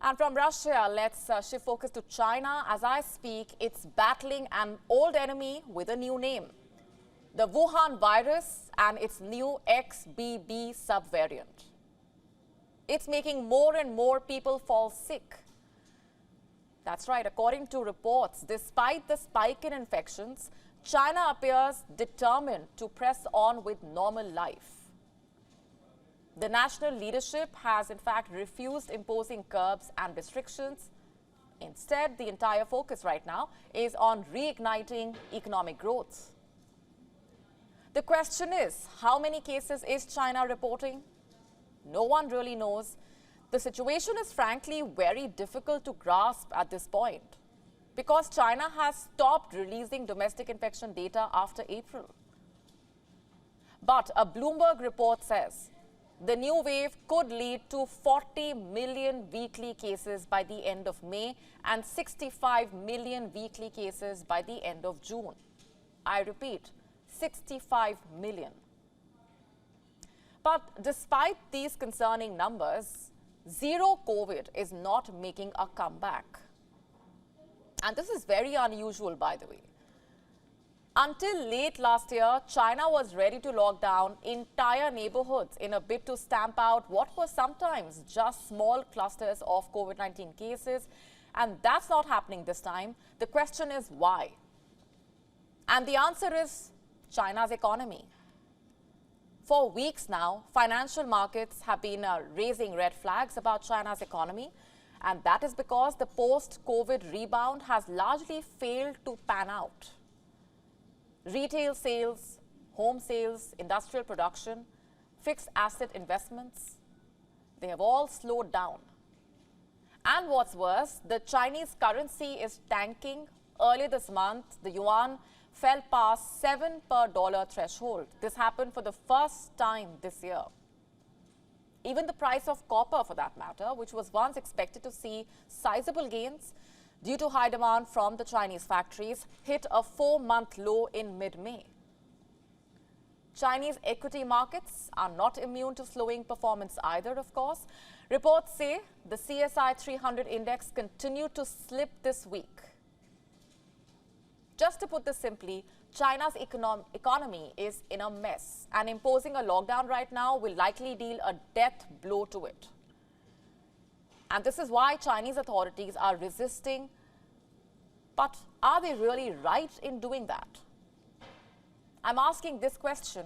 And from Russia, let's shift focus to China. As I speak, it's battling an old enemy with a new name. The Wuhan virus and its new XBB subvariant. It's making more and more people fall sick. That's right, according to reports, despite the spike in infections, China appears determined to press on with normal life. The national leadership has in fact refused imposing curbs and restrictions. Instead, the entire focus right now is on reigniting economic growth. The question is, how many cases is China reporting? No one really knows. The situation is frankly very difficult to grasp at this point because China has stopped releasing domestic infection data after April. But a Bloomberg report says the new wave could lead to 40 million weekly cases by the end of May and 65 million weekly cases by the end of June. I repeat, 65 million. But despite these concerning numbers, zero COVID is not making a comeback. And this is very unusual, by the way. Until late last year, China was ready to lock down entire neighborhoods in a bid to stamp out what were sometimes just small clusters of COVID-19 cases. And that's not happening this time. The question is why? And the answer is China's economy. For weeks now, financial markets have been raising red flags about China's economy. And that is because the post-COVID rebound has largely failed to pan out. Retail sales, home sales, industrial production, fixed asset investments, they have all slowed down. And what's worse, the Chinese currency is tanking. Earlier this month, the yuan fell past 7 per dollar threshold. This happened for the first time this year. Even the price of copper, for that matter, which was once expected to see sizable gains due to high demand from the Chinese factories, hit a 4-month low in mid-May. Chinese equity markets are not immune to slowing performance either, of course. Reports say the CSI 300 index continued to slip this week. Just to put this simply, China's economy is in a mess, and imposing a lockdown right now will likely deal a death blow to it. And this is why Chinese authorities are resisting. But are they really right in doing that? I'm asking this question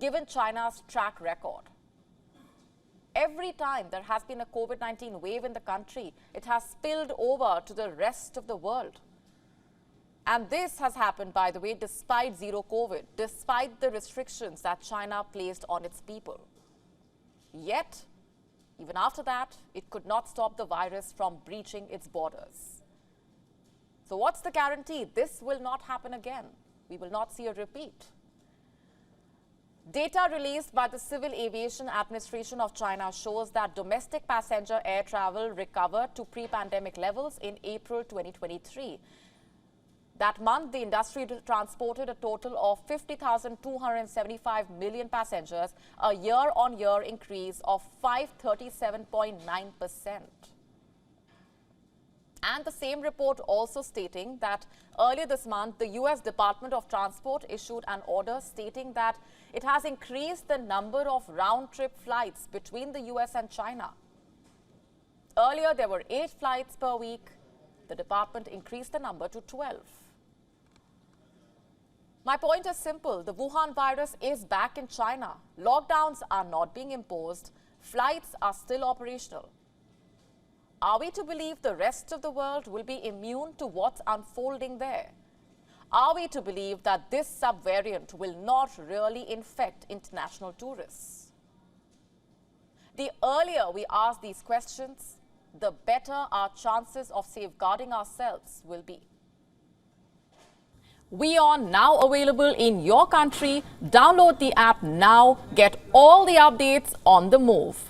given China's track record. Every time there has been a COVID-19 wave in the country, it has spilled over to the rest of the world. And this has happened, by the way, despite zero COVID, despite the restrictions that China placed on its people. Yet, even after that, it could not stop the virus from breaching its borders. So what's the guarantee this will not happen again? We will not see a repeat. Data released by the Civil Aviation Administration of China shows that domestic passenger air travel recovered to pre-pandemic levels in April 2023. That month, the industry transported a total of 50,275 million passengers, a year-on-year increase of 537.9%. And the same report also stating that earlier this month, the US Department of Transport issued an order stating that it has increased the number of round-trip flights between the US and China. Earlier, there were 8 flights per week. The department increased the number to 12. My point is simple. The Wuhan virus is back in China. Lockdowns are not being imposed. Flights are still operational. Are we to believe the rest of the world will be immune to what's unfolding there? Are we to believe that this subvariant will not really infect international tourists? The earlier we ask these questions, the better our chances of safeguarding ourselves will be. WION now available in your country. Download the app now. Get all the updates on the move.